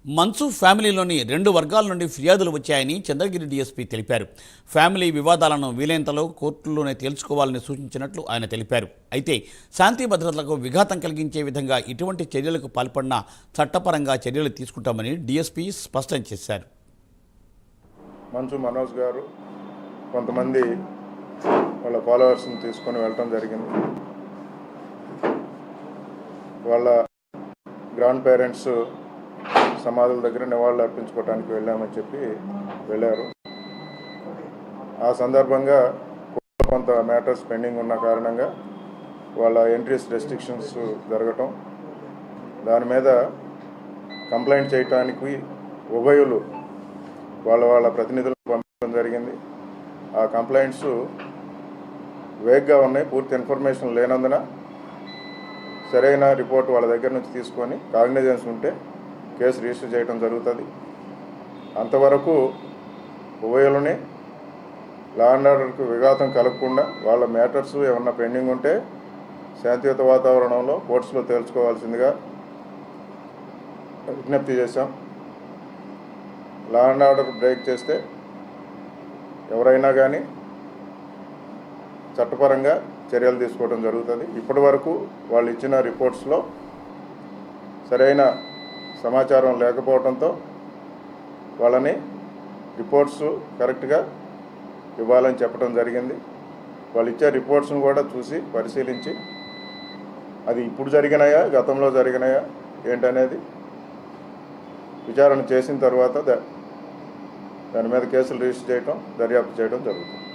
మన్సు ఫ్యామిలీలోని 2 వర్గాల నుండి ఫిర్యాదులు వచ్చాయని చంద్రగిరి డీఎస్పీ తెలిపారు. ఫ్యామిలీ వివాదాలను వీలైనంతలో కోర్టుల్లోనే తేల్చుకోవాలని సూచించినట్లు ఆయన తెలిపారు. అయితే శాంతి భద్రతలకు విఘాతం కలిగించే విధంగా ఇటువంటి చర్యలకు పాల్పడినా చట్టపరంగా చర్యలు తీసుకుంటామని డీఎస్పీ స్పష్టం చేశారు. మన్సు మనోజ్ గారు కొంతమంది వాళ్ళ ఫాలోవర్స్ని తీసుకొని వెళ్ళటం జరిగింది. వాళ్ళ గ్రాండ్ పేరెంట్స్ సమాధుల దగ్గర నివాళులు అర్పించుకోవడానికి వెళ్ళామని చెప్పి వెళ్ళారు. ఆ సందర్భంగా కొంత మ్యాటర్స్ పెండింగ్ ఉన్న కారణంగా వాళ్ళ ఎంట్రీస్ రెస్ట్రిక్షన్స్ జరగటం, దాని మీద కంప్లైంట్ చేయటానికి ఉభయులు వాళ్ళ ప్రతినిధులను పంపించడం జరిగింది. ఆ కంప్లైంట్స్ వేగ్గా ఉన్నాయి, పూర్తి ఇన్ఫర్మేషన్ లేనందున సరైన రిపోర్ట్ వాళ్ళ దగ్గర నుంచి తీసుకొని కాగ్నిజెన్స్ ఉంటే కేసు రిజిస్టర్ చేయడం జరుగుతుంది. అంతవరకు ఉభయులని లా అండ్ ఆర్డర్కు విఘాతం కలగకుండా వాళ్ళ మ్యాటర్స్ ఏమన్నా పెండింగ్ ఉంటే శాంతియుత వాతావరణంలో కోర్ట్స్లో తేల్చుకోవాల్సిందిగా విజ్ఞప్తి చేశాం. లా అండ్ ఆర్డర్ బ్రేక్ చేస్తే ఎవరైనా కానీ చట్టపరంగా చర్యలు తీసుకోవడం జరుగుతుంది. ఇప్పటి వరకు వాళ్ళు ఇచ్చిన రిపోర్ట్స్లో సరైన సమాచారం లేకపోవడంతో వాళ్ళని రిపోర్ట్స్ కరెక్ట్గా ఇవ్వాలని చెప్పడం జరిగింది. వాళ్ళు ఇచ్చే రిపోర్ట్స్ను కూడా చూసి పరిశీలించి అది ఇప్పుడు జరిగినాయా గతంలో జరిగినాయా ఏంటనేది విచారణ చేసిన తర్వాత దాని మీద కేసులు రిజిస్టర్ చేయడం, దర్యాప్తు చేయడం జరుగుతుంది.